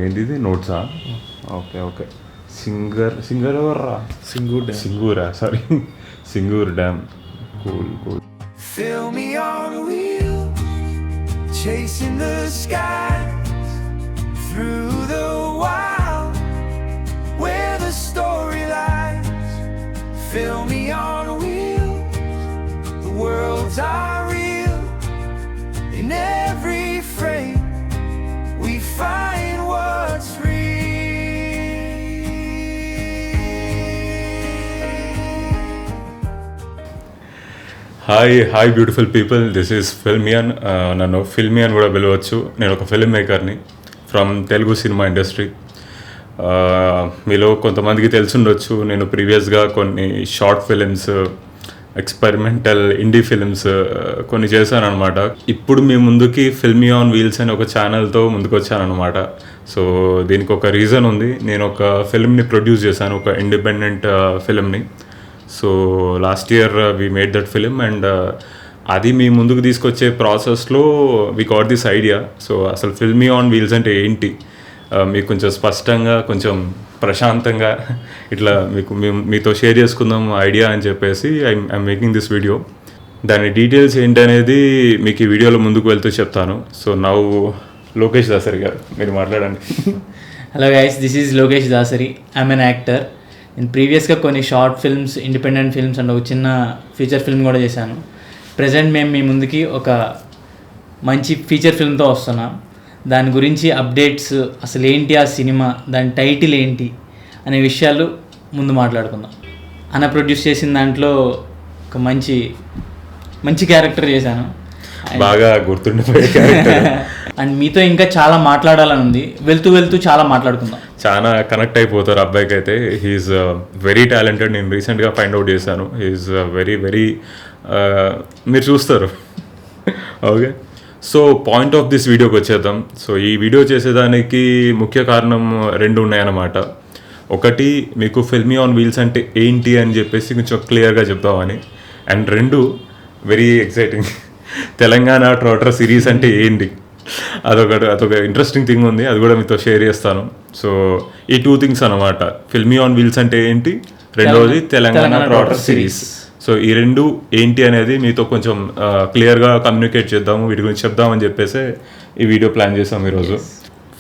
ఏంటిది నోట్సా? Okay okay. Singer ఎవర్రా? సింగూరా, sorry, Singur dam. Cool cool. Fill me on wheels, chasing the skies, through the wild, where the story lies. Fill me on wheels, the worlds are real. In every frame, we find what's real. Hi beautiful people, this is Filmian. నన్ను Filmian కూడా పిలవచ్చు. నేను ఒక film మేకర్ని from Telugu cinema industry. మీలో కొంతమందికి తెలుసుండొచ్చు, నేను ప్రీవియస్గా కొన్ని short films, experimental indie films కొన్ని చేశాను అనమాట. ఇప్పుడు మీ ముందుకి ఫిల్మీ ఆన్ వీల్స్ అని ఒక ఛానల్తో ముందుకు వచ్చానమాట. సో దీనికి ఒక రీజన్ ఉంది. నేను ఒక ఫిల్మ్ని ప్రొడ్యూస్ చేశాను, ఒక ఇండిపెండెంట్ ఫిల్మ్ని. So last year we made that film and అది మీ ముందుకు తీసుకొచ్చే ప్రాసెస్లో we got this idea. So అసలు ఫిల్మీ ఆన్ వీల్స్ అంటే ఏంటి, మీకు కొంచెం స్పష్టంగా, కొంచెం ప్రశాంతంగా ఇట్లా మీతో షేర్ చేసుకుందాం ఐడియా అని చెప్పేసి ఐఎమ్ మేకింగ్ దిస్ వీడియో. దాని డీటెయిల్స్ ఏంటనేది మీకు ఈ వీడియోలో ముందుకు వెళ్తూ చెప్తాను. సో నౌ లోకేష్ దాసరి గారు, మీరు మాట్లాడండి. Hello guys, this is Lokesh Dasari. I'm an actor. నేను ప్రీవియస్గా కొన్ని short films, independent films and ఒక చిన్న ఫీచర్ ఫిల్మ్ కూడా చేశాను. ప్రజెంట్ మేము మీ ముందుకి ఒక మంచి ఫీచర్ ఫిల్మ్తో వస్తున్నాం. దాని గురించి అప్డేట్స్, అసలు ఏంటి ఆ సినిమా, దాని టైటిల్ ఏంటి అనే విషయాలు ముందు మాట్లాడుకుందాం. అన్న ప్రొడ్యూస్ చేసిన దాంట్లో ఒక మంచి క్యారెక్టర్ చేశాను, బాగా గుర్తుండిపోయే క్యారెక్టర్. అండ్ మీతో ఇంకా చాలా మాట్లాడాలని ఉంది. వెళ్తూ చాలా మాట్లాడుకుందాం. చాలా కనెక్ట్ అయిపోతారు అబ్బాయికి అయితే. He is very talented. నేను రీసెంట్గా ఫైండ్ అవుట్ చేశాను. హీఈస్ వెరీ మీరు చూస్తారు. Okay, so point of this వీడియోకి వచ్చేద్దాం. సో ఈ వీడియో చేసేదానికి ముఖ్య కారణం 2 ఉన్నాయన్నమాట. ఒకటి, మీకు ఫిల్మీ ఆన్ వీల్స్ అంటే ఏంటి అని చెప్పేసి కొంచెం క్లియర్గా చెప్తామని. And 2, very exciting, Telangana trotter series అంటే ఏంటి, అదొక ఇంట్రెస్టింగ్ థింగ్ ఉంది, అది కూడా మీతో షేర్ చేస్తాను. సో ఈ 2 థింగ్స్ అనమాట. ఫిల్మీ ఆన్ వీల్స్ అంటే ఏంటి, రెండవది తెలంగాణ ట్రోటర్ సిరీస్. సో ఈ 2 ఏంటి అనేది మీతో కొంచెం క్లియర్గా కమ్యూనికేట్ చేద్దాము, వీటి గురించి చెప్దామని చెప్పేసి ఈ వీడియో ప్లాన్ చేసాం ఈరోజు.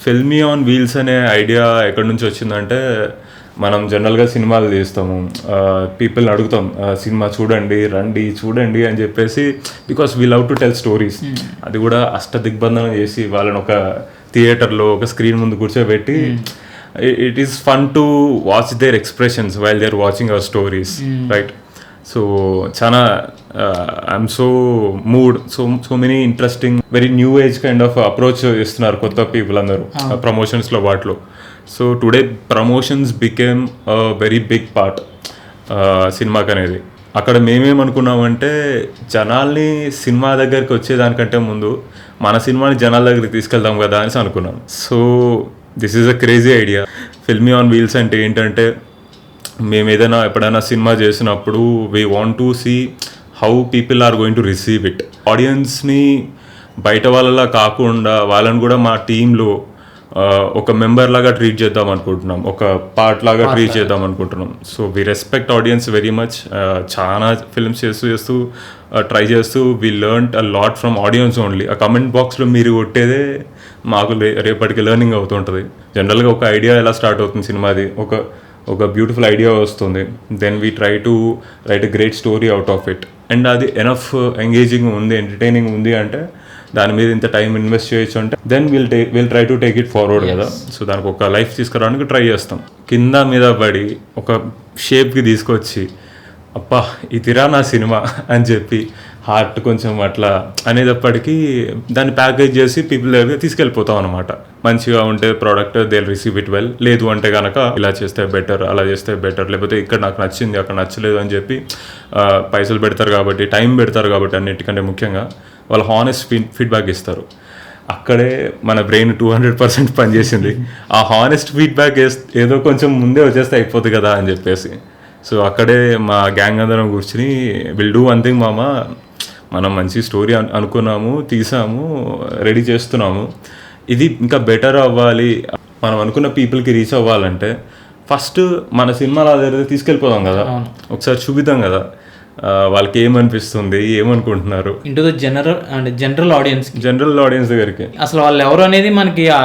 ఫిల్మీ ఆన్ వీల్స్ అనే ఐడియా ఎక్కడి నుంచి వచ్చిందంటే, మనం జనరల్గా సినిమాలు తీస్తాము, పీపుల్ని అడుగుతాం సినిమా రండి చూడండి అని చెప్పేసి, because we love to tell stories. అది కూడా అష్టదిగ్బంధనం చేసి వాళ్ళని ఒక థియేటర్లో ఒక స్క్రీన్ ముందు కూర్చోబెట్టి, it is fun to watch their expressions while they are watching our stories, right? So చాలా I'm so mood, so many interesting, very new age kind of approach ఇస్తున్నారు కొత్త పీపుల్ అందరూ ప్రమోషన్స్లో వాటిలో. So today promotions became a very big part సినిమాకి అనేది. అక్కడ మేమేమనుకున్నామంటే, జనాల్ని సినిమా దగ్గరికి వచ్చేదానికంటే ముందు మన సినిమాని జనాల దగ్గరికి తీసుకెళ్దాం కదా అని అనుకున్నాం. So this is a crazy idea. Filmy on wheels అంటే ఏంటంటే, మేము ఎప్పుడైనా సినిమా చేసినప్పుడు we want to see how people are going to receive it. ఆడియన్స్ని బయట వాళ్ళలా కాకుండా వాళ్ళని కూడా మా టీంలో ఒక మెంబర్ లాగా ట్రీట్ చేద్దాం అనుకుంటున్నాం, ఒక పార్ట్ లాగా ట్రీట్ చేద్దాం అనుకుంటున్నాం. So we respect audience very much. చాలా ఫిల్మ్స్ చేస్తూ ట్రై చేస్తూ we learn a lot from audience only. ఆ కమెంట్ బాక్స్లో మీరు కొట్టేదే మాకు రేపటికి లెర్నింగ్ అవుతుంటుంది. జనరల్గా ఒక ఐడియా ఎలా స్టార్ట్ అవుతుంది సినిమాది, ఒక బ్యూటిఫుల్ ఐడియా వస్తుంది, then we try to write a great story out of it. And అది ఎనఫ్ ఎంగేజింగ్ ఉంది, ఎంటర్టైనింగ్ ఉంది అంటే, దాని మీద ఇంత టైం ఇన్వెస్ట్ చేయొచ్చు అంటే, then will try to take it forward కదా. సో దానికి ఒక లైఫ్ తీసుకురావడానికి ట్రై చేస్తాం. కింద మీద పడి ఒక షేప్కి తీసుకొచ్చి, అప్పా ఇదిరా నా సినిమా అని చెప్పి హార్ట్ కొంచెం అట్లా అనేటప్పటికీ దాన్ని ప్యాకేజ్ చేసి పీపుల్ దగ్గర తీసుకెళ్ళిపోతాం అనమాట. మంచిగా ఉంటే product they will receive it well, లేదు అంటే కనుక ఇలా చేస్తే బెటర్, అలా చేస్తే బెటర్, లేకపోతే ఇక్కడ నాకు నచ్చింది అక్కడ నచ్చలేదు అని చెప్పి పైసలు పెడతారు కాబట్టి, టైం పెడతారు కాబట్టి, అన్నిటికంటే ముఖ్యంగా వాళ్ళు హానెస్ట్ ఫీడ్బ్యాక్ ఇస్తారు. అక్కడే మన బ్రెయిన్ 200% పనిచేసింది. ఆ హానెస్ట్ ఫీడ్బ్యాక్ ఏదో కొంచెం ముందే వచ్చేస్తే అయిపోతుంది కదా అని చెప్పేసి. సో అక్కడే మా గ్యాంగ్ అందరం కూర్చుని, విల్ డూ వన్ థింగ్ మామ, మనం మంచి స్టోరీ అనుకున్నాము, తీసాము, రెడీ చేస్తున్నాము, ఇది ఇంకా బెటర్ అవ్వాలి, మనం అనుకున్న పీపుల్కి రీచ్ అవ్వాలంటే ఫస్ట్ మన సినిమాలు అదే తీసుకెళ్ళిపోదాం కదా, ఒకసారి చూపిద్దాం కదా వాళ్ళకి ఏమనిపిస్తుంది, ఏమనుకుంటున్నారు, ఇంటూ ద జనరల్ ఆడియన్స్ దగ్గరికి. అసలు వాళ్ళు ఎవరు అనేది మనకి ఆ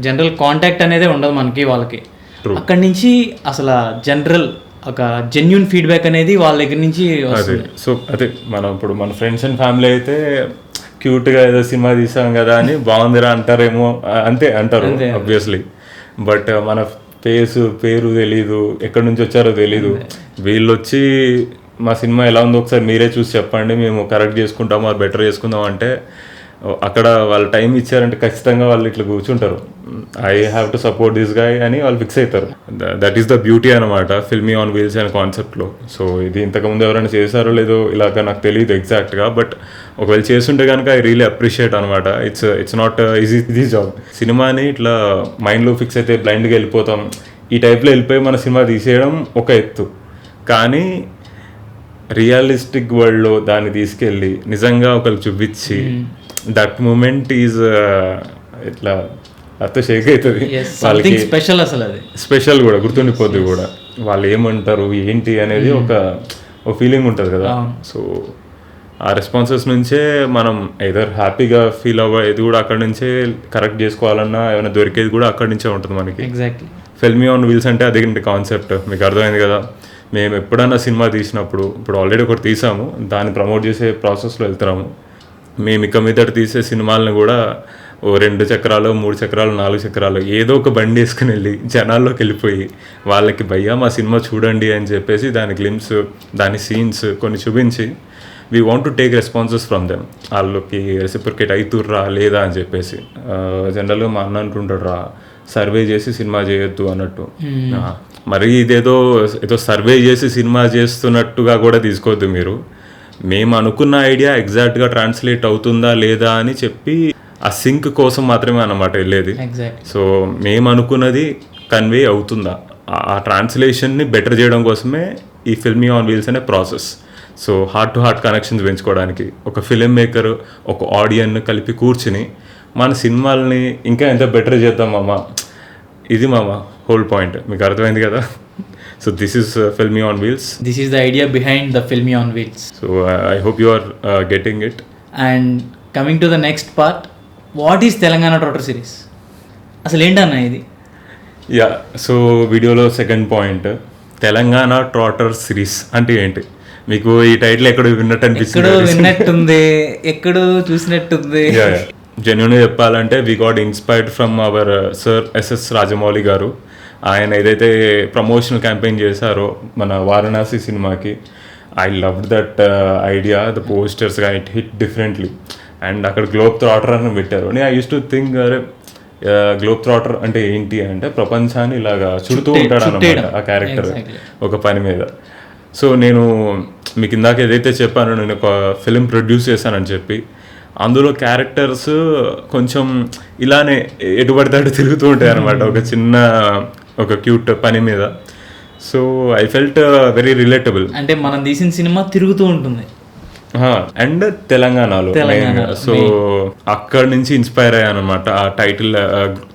జనరల్ కాంటాక్ట్ అనేది ఉండదు మనకి వాళ్ళకి. అక్కడి నుంచి అసలు జనరల్ ఒక జెన్యూన్ ఫీడ్బ్యాక్ అనేది వాళ్ళ దగ్గర నుంచి వస్తుంది. సో అదే మనం ఇప్పుడు మన ఫ్రెండ్స్ అండ్ ఫ్యామిలీ అయితే క్యూట్గా ఏదో సినిమా తీసాం కదా అని బాగుందిరా అంటారేమో, అంతే అంటారు ఆబ్వియస్లీ. బట్ మన పేరు తెలీదు, ఎక్కడి నుంచి వచ్చారో తెలీదు. వీళ్ళు వచ్చి మా సినిమా ఎలా ఉందో ఒకసారి మీరే చూసి చెప్పండి, మేము కరెక్ట్ చేసుకుంటాము, అది బెటర్ చేసుకుందాం అంటే అక్కడ వాళ్ళు టైం ఇచ్చారంటే ఖచ్చితంగా వాళ్ళు ఇట్లా కూర్చుంటారు. I have to support this guy అని వాళ్ళు ఫిక్స్ అవుతారు. దట్ ఈస్ ద బ్యూటీ అనమాట ఫిల్మీ ఆన్ వీల్స్ అనే కాన్సెప్ట్లో. సో ఇది ఇంతకుముందు ఎవరైనా చేశారో లేదో ఇలాగ నాకు తెలియదు ఎగ్జాక్ట్గా, బట్ ఒకవేళ చేస్తుంటే కనుక ఐ రియలీ అప్రిషియేట్ అనమాట. It's not easy job. సినిమాని ఇట్లా మైండ్లో ఫిక్స్ అయితే బ్లైండ్గా వెళ్ళిపోతాం, ఈ టైప్లో వెళ్ళిపోయి మన సినిమా తీసేయడం ఒక ఎత్తు. కానీ రియలిస్టిక్ వరల్డ్లో దాన్ని తీసుకెళ్ళి నిజంగా ఒకరికి చూపించి దట్ మూమెంట్ ఈజ్ ఇట్లా అర్థం షేక్ అవుతుంది వాళ్ళకి. స్పెషల్ అసలు అది స్పెషల్ కూడా గుర్తుండిపోద్ది కూడా. వాళ్ళు ఏమంటారు ఏంటి అనేది ఒక ఫీలింగ్ ఉంటుంది కదా. సో ఆ రెస్పాన్సెస్ నుంచే మనం ఎదర్ హ్యాపీగా ఫీల్ అవ్వేది కూడా అక్కడి నుంచే, కరెక్ట్ చేసుకోవాలన్నా ఏమైనా దొరికేది కూడా అక్కడి నుంచే ఉంటుంది మనకి. ఎగ్జాక్ట్లీ. ఫిల్మీ ఆన్ వీల్స్ అంటే అదే కాన్సెప్ట్. మీకు అర్థమైంది కదా. మేము ఎప్పుడన్నా సినిమా తీసినప్పుడు, ఇప్పుడు ఆల్రెడీ ఒకటి తీసాము, దాన్ని ప్రమోట్ చేసే ప్రాసెస్లో వెళ్తున్నాము. మేము ఇక మీదట తీసే సినిమాలను కూడా 2 చక్రాలు 3 చక్రాలు 4 చక్రాలు ఏదో ఒక బండి వేసుకుని వెళ్ళి జనాల్లోకి వెళ్ళిపోయి వాళ్ళకి భయ్యా మా సినిమా చూడండి అని చెప్పేసి దాని గ్లిమ్స్, దాని సీన్స్ కొన్ని చూపించి we want to take responses from them. వాళ్ళకి రెసిప్రికేట్ అవుతుర్రా లేదా అని చెప్పేసి. జనరల్గా మా అన్న అంటుంటాడు రా సర్వే చేసి సినిమా చేయొద్దు అన్నట్టు. మరి ఇదేదో సర్వే చేసి సినిమా చేస్తున్నట్టుగా కూడా తీసుకోవద్దు మీరు. మేము అనుకున్న ఐడియా ఎగ్జాక్ట్గా ట్రాన్స్లేట్ అవుతుందా లేదా అని చెప్పి ఆ సింక్ కోసం మాత్రమే అన్నమాట వెళ్ళేది. సో మేము అనుకున్నది కన్వే అవుతుందా, ఆ ట్రాన్స్లేషన్ని బెటర్ చేయడం కోసమే ఈ ఫిల్మీ ఆన్ వీల్స్ అనే process. So heart to heart connections పెంచుకోవడానికి ఒక ఫిలిం మేకర్ ఒక ఆడియన్ కలిపి కూర్చుని మన సినిమాల్ని ఇంకా ఎంత బెటర్ చేద్దాం మామ, ఇది మామ హోల్ పాయింట్. మీకు అర్థమైంది కదా. So this is filmy on wheels. This is the idea behind the filmy on wheels. So I hope you are getting it. And coming to the next part, what is Telangana trotter series? అసలు ఏంటన్నా ఇది? Yeah, so వీడియోలో second point, Telangana trotter series అంటే ఏంటి? మీకు ఈ title ఎక్కడో విన్నట్టు అనిపిస్తుంది, ఎక్కడో చూసినట్టుంది. జెన్యూన్గా చెప్పాలంటే we got inspired from our sir S S Rajamouli garu. ఆయన ఏదైతే ప్రమోషనల్ క్యాంపెయిన్ చేశారో మన వారణాసి సినిమాకి, I love that idea. The posters it hit differently. And అక్కడ గ్లోబ్ థ్రాటర్ అని పెట్టారు. నేను ఐ యూస్ టు థింక్ అరే గ్లోబ్ థ్రాటర్ అంటే ఏంటి అంటే ప్రపంచాన్ని ఇలాగా చుడుతూ ఉంటాడు అన్నమాట ఆ క్యారెక్టర్ ఒక పని మీద. సో నేను మీకు ఇందాక ఏదైతే చెప్పానో, నేను ఒక ఫిలిం ప్రొడ్యూస్ చేశానని చెప్పి, అందులో క్యారెక్టర్స్ కొంచెం ఇలానే ఎటుపడితే తిరుగుతూ ఉంటాయి అనమాట ఒక క్యూట్ పని మీద. So I felt very relatable. అంటే మనం తీసిన సినిమా తిరుగుతూ ఉంటుంది అండ్ తెలంగాణలో. సో అక్కడి నుంచి ఇన్స్పైర్ అయ్యాను అనమాట. ఆ టైటిల్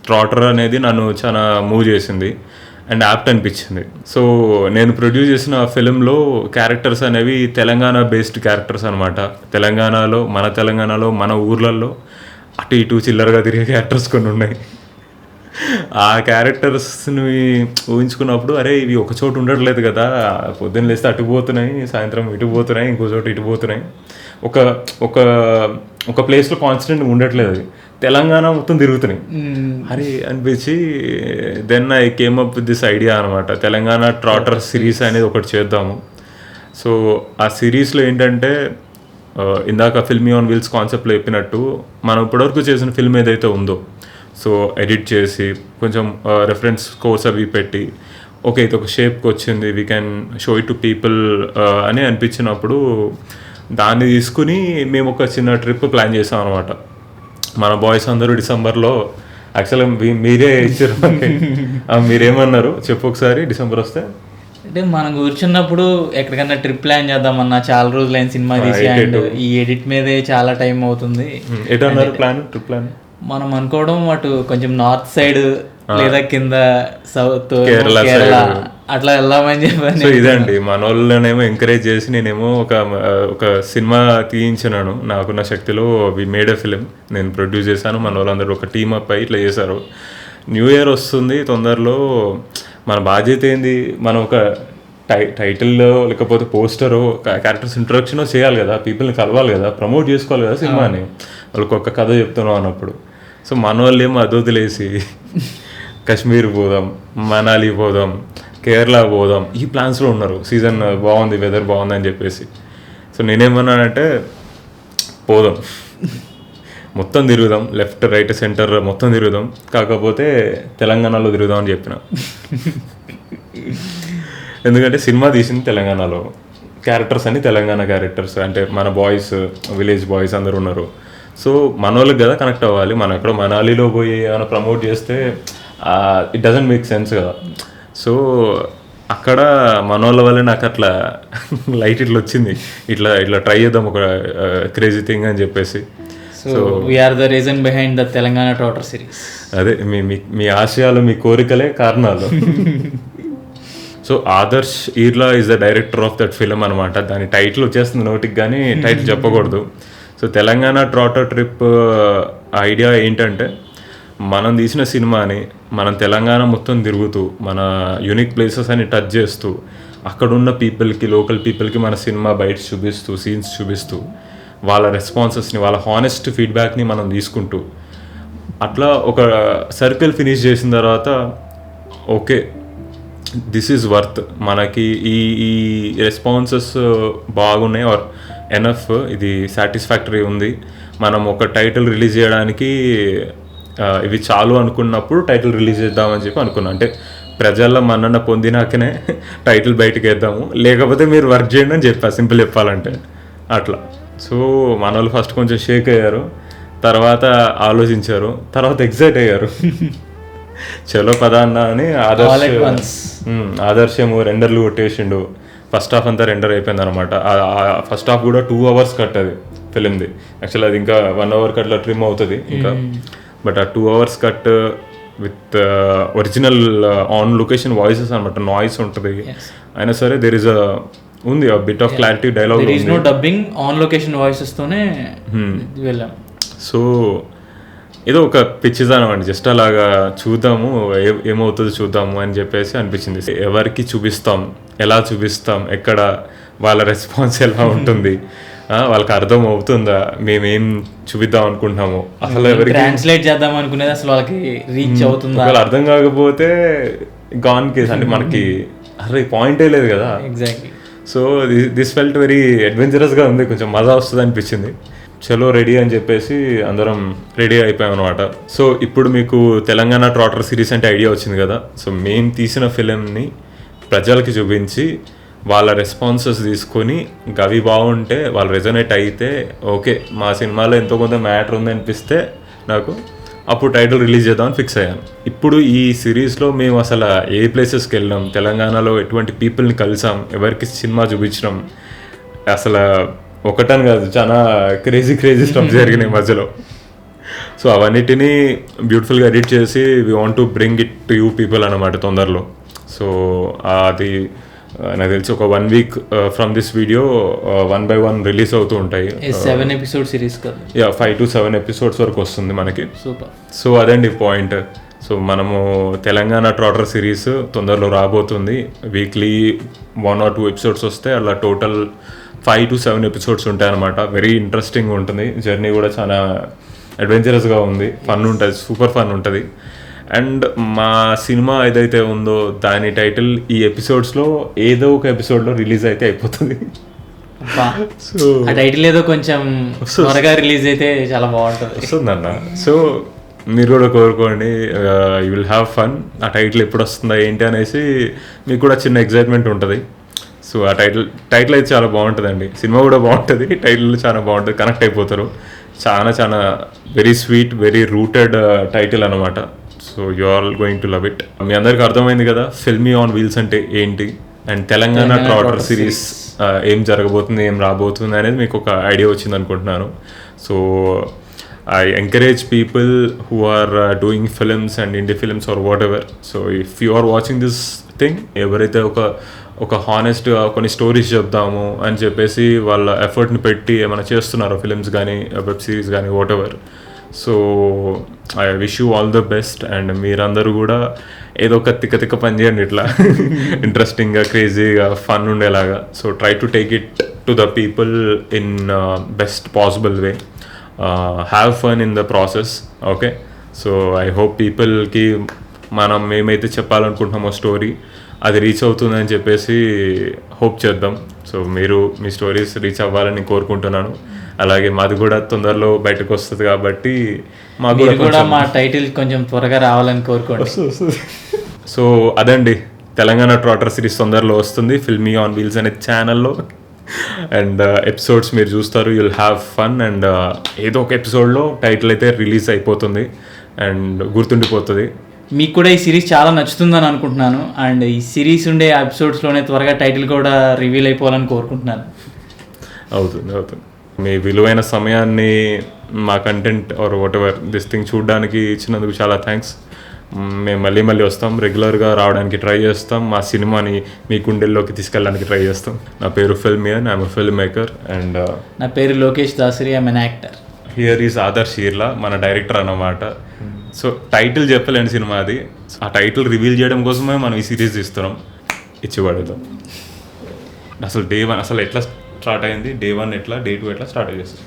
ట్రాటర్ అనేది నన్ను చాలా మూవ్ చేసింది అండ్ యాప్ట్ అనిపించింది. సో నేను ప్రొడ్యూస్ చేసిన ఫిలింలో క్యారెక్టర్స్ అనేవి తెలంగాణ బేస్డ్ క్యారెక్టర్స్ అనమాట. తెలంగాణలో మన ఊర్లలో అటు ఇటు చిల్లరగా తిరిగే క్యారెక్టర్స్ కొన్ని ఉన్నాయి. ఆ క్యారెక్టర్స్ని ఊహించుకున్నప్పుడు అరే ఇవి ఒక చోటు ఉండట్లేదు కదా, పొద్దున్న లేస్తే అటు పోతున్నాయి, సాయంత్రం ఇటు పోతున్నాయి, ఇంకో చోటు ఇటు పోతున్నాయి, ఒక ప్లేస్లో కాన్స్టెంట్గా ఉండట్లేదు, అది తెలంగాణ మొత్తం తిరుగుతున్నాయి అరే అనిపించి then I came up with this idea అనమాట. తెలంగాణ ట్రాటర్ సిరీస్ అనేది ఒకటి చేద్దాము. సో ఆ సిరీస్లో ఏంటంటే ఇందాక ఫిల్మీ ఆన్ వీల్స్ కాన్సెప్ట్లో చెప్పినట్టు మనం ఇప్పటివరకు చేసిన ఫిల్మ్ ఏదైతే ఉందో, సో ఎడిట్ చేసి కొంచెం రెఫరెన్స్ కోర్స్ అవి పెట్టి ఓకే ఇది ఒక షేప్కి వచ్చింది, we can show it to people అని అనిపించినప్పుడు దాన్ని తీసుకుని మేము ఒక చిన్న ట్రిప్ ప్లాన్ చేసాం అనమాట. మన బాయ్స్ అందరూ డిసెంబర్లో, యాక్చువల్గా మీరే ఇచ్చారు, మీరేమన్నారు చెప్పు ఒకసారి. డిసెంబర్ వస్తే అంటే మనం కూర్చున్నప్పుడు ఎక్కడికన్నా ట్రిప్ ప్లాన్ చేద్దామన్నా, చాలా రోజులైన సినిమా తీసి అండ్ ఈ ఎడిట్ మీదే చాలా టైం అవుతుంది. ఎటు అన్నారు ప్లాన్? ట్రిప్ ప్లాన్ మనం అనుకోవడం అటు కొంచెం నార్త్ సైడ్ లేదా కింద సౌత్ కేరళ కేరళ side. అట్లా వెళ్దామని చెప్పని. సో ఇదండి మన వాళ్ళనేమో ఎంకరేజ్ చేసి నేనేమో ఒక సినిమా తీయించినాను నాకున్న శక్తిలో. వి మేడ్ ఎ ఫిలిం, నేను ప్రొడ్యూస్ చేశాను, మన వాళ్ళందరూ ఒక టీమ్ అప్ అయ్యి ఇట్లా చేశారు. న్యూ ఇయర్ వస్తుంది తొందరలో, మన బాధ్యత ఏంది, మనం ఒక టైటిల్లో లేకపోతే పోస్టరో క్యారెక్టర్స్ ఇంట్రొడక్షన్ చేయాలి కదా, పీపుల్ని కలవాలి కదా, ప్రమోట్ చేసుకోవాలి కదా సినిమాని, వాళ్ళకి ఒక కథ చెప్తున్నాం అన్నప్పుడు. సో మన వాళ్ళు ఏమో అదొదిలేసి కాశ్మీర్ పోదాం, మనాలి పోదాం, కేరళ పోదాం ఈ ప్లాన్స్లో ఉన్నారు. సీజన్ బాగుంది, వెదర్ బాగుంది అని చెప్పేసి. సో నేనేమన్నానంటే పోదాం, మొత్తం తిరుగుదాం, లెఫ్ట్ రైట్ సెంటర్ మొత్తం తిరుగుదాం, కాకపోతే తెలంగాణలో తిరుగుదాం అని చెప్పిన. ఎందుకంటే సినిమా తీసింది తెలంగాణలో, క్యారెక్టర్స్ అన్ని తెలంగాణ క్యారెక్టర్స్, అంటే మన బాయ్స్, విలేజ్ బాయ్స్ అందరు ఉన్నారు. సో మన వాళ్ళకి కదా కనెక్ట్ అవ్వాలి. మనం ఎక్కడో మనాలిలో పోయి ఏమైనా ప్రమోట్ చేస్తే ఇట్ డజంట్ మేక్ సెన్స్ కదా. సో అక్కడ మన వాళ్ళ వల్ల నాకు అట్లా లైట్ ఇట్లా వచ్చింది, ఇట్లా ఇట్లా ట్రై చేద్దాం ఒక క్రేజీ థింగ్ అని చెప్పేసి. So we are the reason behind the Telangana trotter series. అదే మీ ఆశయాలు, మీ కోరికలే కారణాలు. So Adarsh Eerla is the director of that film అనమాట. దాని టైటిల్ వచ్చేస్తుంది నోటికి, కానీ టైటిల్ చెప్పకూడదు. So Telangana trotter trip idea ఏంటంటే, మనం తీసిన సినిమాని మనం తెలంగాణ మొత్తం తిరుగుతూ మన యూనిక్ ప్లేసెస్ అని టచ్ చేస్తూ అక్కడున్న పీపుల్కి, లోకల్ పీపుల్కి మన సినిమా బైట్స్ చూపిస్తూ, సీన్స్ చూపిస్తూ, వాళ్ళ రెస్పాన్సెస్ని, వాళ్ళ హానెస్ట్ ఫీడ్బ్యాక్ని మనం తీసుకుంటూ అట్లా ఒక సర్కిల్ ఫినిష్ చేసిన తర్వాత ఓకే దిస్ ఈజ్ వర్త్, మనకి ఈ రెస్పాన్సెస్ బాగున్నాయి ఆర్ ఎనఫ్, ఇది సాటిస్ఫాక్టరీ ఉంది, మనం ఒక టైటిల్ రిలీజ్ చేయడానికి ఇవి చాలు అనుకున్నప్పుడు టైటిల్ రిలీజ్ చేద్దామని చెప్పి అనుకున్నాను. అంటే ప్రజల మన్నన పొందినాకనే టైటిల్ బయటకు వేద్దాము, లేకపోతే మీరు వర్క్ చేయండి అని చెప్పా, సింపుల్ చెప్పాలంటే అట్లా. సో మన వాళ్ళు ఫస్ట్ కొంచెం షేక్ అయ్యారు, తర్వాత ఆలోచించారు, తర్వాత ఎగ్జైట్ అయ్యారు. చలో పదా అన్న అని ఆదర్శము రెండర్లు కొట్టేసిండు. ఫస్ట్ హాఫ్ అంతా రెండర్ అయిపోయింది అనమాట. ఫస్ట్ హాఫ్ కూడా 2 hours కట్ అది ఫిలింది. యాక్చువల్లీ అది ఇంకా 1 hour కట్లా ట్రిమ్ అవుతుంది ఇంకా, బట్ ఆ 2 hours cut with original on location voices అనమాట, నాయిస్ ఉంటుంది అయినా సరే దేర్ ఇస్ ఉంది bit of clarity, dialogue dubbing, on location voices తోనే వెళ్ళాం. సో ఏదో ఒక పిచ్చిదానం అండి, జస్ట్ అలాగా చూద్దాము ఏమవుతుందో చూద్దాము అని చెప్పేసి అనిపించింది. ఎవరికి చూపిస్తాం, ఎలా చూపిస్తాం, ఎక్కడ వాళ్ళ రెస్పాన్స్ ఎలా ఉంటుంది, వాళ్ళకి అర్థం అవుతుందా, మేమేం చూపిద్దాం అనుకుంటున్నాము, అసలు ఎవరికి ట్రాన్స్లేట్ చేద్దాం అనుకునేది అసలు వాళ్ళకి రీచ్ అవుతుందా, వాళ్ళు అర్థం కాకపోతే గాన్ కేస్, అంటే మనకి అరే పాయింటే లేదు కదా. Exactly. So this felt very అడ్వెంచరస్గా ఉంది, కొంచెం మజా వస్తుంది అనిపించింది. చలో రెడీ అని చెప్పేసి అందరం రెడీ అయిపోయాం అనమాట. సో ఇప్పుడు మీకు తెలంగాణ ట్రాటర్ సిరీస్ అంటే ఐడియా వచ్చింది కదా. సో మేము తీసిన ఫిలింని ప్రజలకి చూపించి వాళ్ళ రెస్పాన్సెస్ తీసుకొని గవి బాగుంటే, వాళ్ళు రెజొనేట్ అయితే ఓకే మా సినిమాలో ఎంతో కొంత మ్యాటర్ ఉంది అనిపిస్తే నాకు అప్పుడు టైటిల్ రిలీజ్ చేద్దామని ఫిక్స్ అయ్యాను. ఇప్పుడు ఈ సిరీస్లో మేము అసలు ఏ ప్లేసెస్కి వెళ్ళాం, తెలంగాణలో ఎటువంటి పీపుల్ని కలిసాం, ఎవరికి సినిమా చూపించినాం, అసలు ఒకటని కాదు చాలా క్రేజీ స్టఫ్ జరిగినాయి మధ్యలో. సో అవన్నిటినీ బ్యూటిఫుల్గా ఎడిట్ చేసి we want to bring it to you people అనమాట తొందరలో. సో అది నాకు తెలిసి ఒక 1 week from this video 1 by 1 release అవుతూ ఉంటాయి. 7 episode సిరీస్ కదా, 5 to 7 episodes వరకు వస్తుంది మనకి. సూపర్. సో అదండి పాయింట్. సో మనము తెలంగాణ ట్రాటర్ సిరీస్ తొందరలో రాబోతుంది. వీక్లీ 1 or 2 episodes వస్తే అలా టోటల్ 5 to 7 episodes ఉంటాయన్నమాట. వెరీ ఇంట్రెస్టింగ్ ఉంటుంది, జర్నీ కూడా చాలా అడ్వెంచరస్గా ఉంది, ఫన్ ఉంటుంది, సూపర్ ఫన్ ఉంటుంది. అండ్ మా సినిమా ఏదైతే ఉందో దాని టైటిల్ ఈ ఎపిసోడ్స్లో ఏదో ఒక ఎపిసోడ్లో రిలీజ్ అయితే అయిపోతుంది. సో ఆ టైటిల్ ఏదో కొంచెం త్వరగా రిలీజ్ అయితే చాలా బాగుంటుంది, వస్తుందన్న. సో మీరు కూడా కోరుకోండి, యూ విల్ హ్యావ్ ఫన్. ఆ టైటిల్ ఎప్పుడు వస్తుందా ఏంటి అనేసి మీకు కూడా చిన్న ఎగ్జైట్మెంట్ ఉంటుంది. సో ఆ టైటిల్ అయితే చాలా బాగుంటుందండి, సినిమా కూడా బాగుంటుంది, టైటిల్ చాలా బాగుంటుంది, కనెక్ట్ అయిపోతారు. చాలా very sweet, very rooted title అనమాట. So you are going to love it. మీ అందరికి అర్థమైంది కదా ఫిల్మీ ఆన్ వీల్స్ అంటే ఏంటి, అండ్ తెలంగాణ ట్రాటర్ సిరీస్ ఏం జరగబోతుంది, ఏం రాబోతుంది అనేది మీకు ఒక ఐడియా వచ్చింది అనుకుంటున్నాను. So I encourage people who are doing films and indie films or whatever. So if you are watching this thing, ఎవరైతే ఒక హానెస్ట్గా కొన్ని స్టోరీస్ చెప్దాము అని చెప్పేసి వాళ్ళ ఎఫర్ట్ని పెట్టి ఏమైనా చేస్తున్నారో ఫిలిమ్స్ కానీ వెబ్ సిరీస్ కానీ whatever, so I wish you all the best. And మీరందరూ కూడా ఏదో ఒక తిక్క పని చేయండి ఇట్లా ఇంట్రెస్టింగ్గా క్రేజీగా ఫన్ ఉండేలాగా. So try to take it to the people in best possible way. Have fun in the process. Okay, so I hope పీపుల్కి మనం ఏమైతే చెప్పాలనుకుంటున్నామో స్టోరీ అది రీచ్ అవుతుందని చెప్పేసి హోప్ చేద్దాం. సో మీరు మీ స్టోరీస్ రీచ్ అవ్వాలని కోరుకుంటున్నాను. అలాగే మాది కూడా తొందరలో బయటకు వస్తుంది కాబట్టి మాకు కూడా మా టైటిల్ కొంచెం త్వరగా రావాలని కోరుకోండి. సో అదండి, తెలంగాణ ట్రాటర్ సిరీస్ తొందరలో వస్తుంది ఫిల్మీ ఆన్ వీల్స్ అనే ఛానల్లో. అండ్ ఎపిసోడ్స్ మీరు చూస్తారు, యుల్ హ్యావ్ ఫన్. అండ్ ఏదో ఒక ఎపిసోడ్లో టైటిల్ అయితే రిలీజ్ అయిపోతుంది అండ్ గుర్తుండిపోతుంది. మీకు కూడా ఈ సిరీస్ చాలా నచ్చుతుందని అనుకుంటున్నాను. అండ్ ఈ సిరీస్ ఉండే ఎపిసోడ్స్లోనే త్వరగా టైటిల్ కూడా రివీల్ అయిపోవాలని కోరుకుంటున్నాను. అవుతుంది. మీ విలువైన సమయాన్ని మా content or what ever this thing చూడడానికి ఇచ్చినందుకు చాలా థ్యాంక్స్. మేము మళ్ళీ వస్తాం, రెగ్యులర్గా రావడానికి ట్రై చేస్తాం, మా సినిమాని మీ గుండెల్లోకి తీసుకెళ్ళడానికి ట్రై చేస్తాం. నా పేరు Filmian, I'm film maker. And నా పేరు Lokesh Dasari, I'm an actor. Here is Adarsh Sheerla, మన డైరెక్టర్ అన్నమాట. సో టైటిల్ చెప్పలేని సినిమా అది. ఆ టైటిల్ రివీల్ చేయడం కోసమే మనం ఈ సిరీస్ ఇస్తున్నాం. ఇచ్చిపడేద్దాం. అసలు డే 1 అసలు ఎట్లా స్టార్ట్ అయింది, డే 1 ఎట్లా, డే 2 ఎట్లా స్టార్ట్ చేస్తాం.